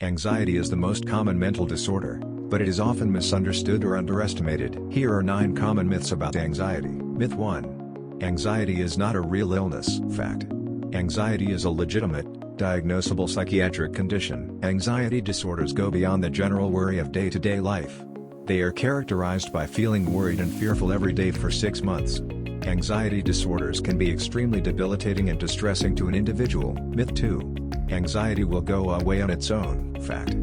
Anxiety is the most common mental disorder, but it is often misunderstood or underestimated. Here are 9 common myths about anxiety. Myth 1. Anxiety is not a real illness. Fact. Anxiety is a legitimate, diagnosable psychiatric condition. Anxiety disorders go beyond the general worry of day-to-day life. They are characterized by feeling worried and fearful every day for 6 months. Anxiety disorders can be extremely debilitating and distressing to an individual. Myth 2. Anxiety will go away on its own. Fact.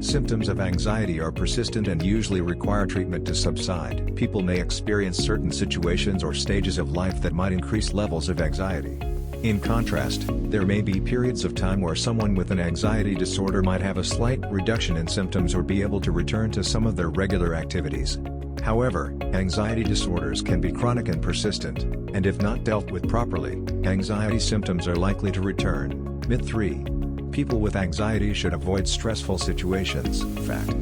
Symptoms of anxiety are persistent and usually require treatment to subside. People may experience certain situations or stages of life that might increase levels of anxiety. In contrast, there may be periods of time where someone with an anxiety disorder might have a slight reduction in symptoms or be able to return to some of their regular activities. However, anxiety disorders can be chronic and persistent, and if not dealt with properly, anxiety symptoms are likely to return. Myth 3. People with anxiety should avoid stressful situations. Fact.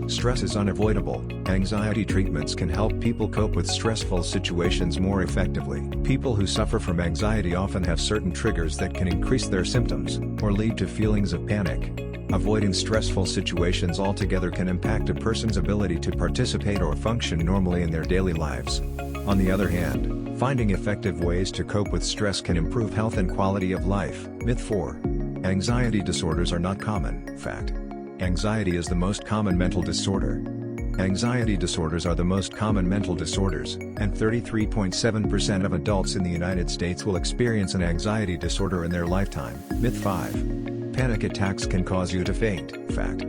Stress is unavoidable. Anxiety treatments can help people cope with stressful situations more effectively. People who suffer from anxiety often have certain triggers that can increase their symptoms, or lead to feelings of panic. Avoiding stressful situations altogether can impact a person's ability to participate or function normally in their daily lives. On the other hand, finding effective ways to cope with stress can improve health and quality of life. Myth 4. Anxiety disorders are not common. Fact. Anxiety is the most common mental disorder. Anxiety disorders are the most common mental disorders, and 33.7% of adults in the United States will experience an anxiety disorder in their lifetime. Myth 5. Panic attacks can cause you to faint. Fact.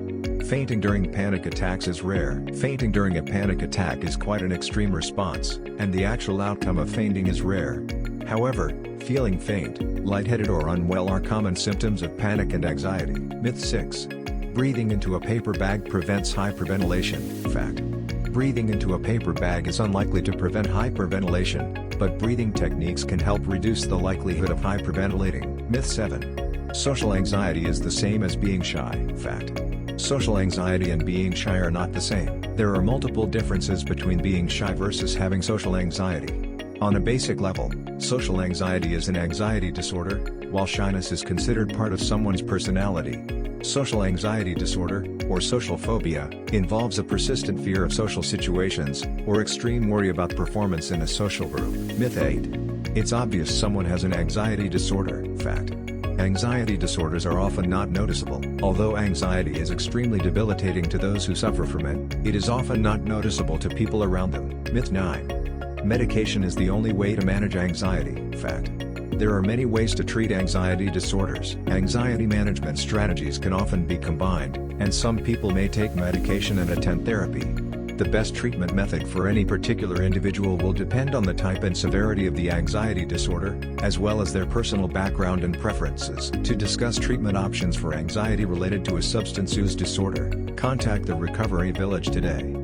Fainting during panic attacks is rare. Fainting during a panic attack is quite an extreme response, and the actual outcome of fainting is rare. However, feeling faint, lightheaded or unwell are common symptoms of panic and anxiety. Myth 6. Breathing into a paper bag prevents hyperventilation. Fact. Breathing into a paper bag is unlikely to prevent hyperventilation, but breathing techniques can help reduce the likelihood of hyperventilating. Myth 7. Social anxiety is the same as being shy. Fact. Social anxiety and being shy are not the same. There are multiple differences between being shy versus having social anxiety. On a basic level, social anxiety is an anxiety disorder, while shyness is considered part of someone's personality. Social anxiety disorder, or social phobia, involves a persistent fear of social situations, or extreme worry about performance in a social group. Myth 8. It's obvious someone has an anxiety disorder. Fact. Anxiety disorders are often not noticeable. Although anxiety is extremely debilitating to those who suffer from it, it is often not noticeable to people around them. Myth 9. Medication is the only way to manage anxiety. Fact. There are many ways to treat anxiety disorders. Anxiety management strategies can often be combined, and some people may take medication and attend therapy. The best treatment method for any particular individual will depend on the type and severity of the anxiety disorder, as well as their personal background and preferences. To discuss treatment options for anxiety related to a substance use disorder, contact the Recovery Village today.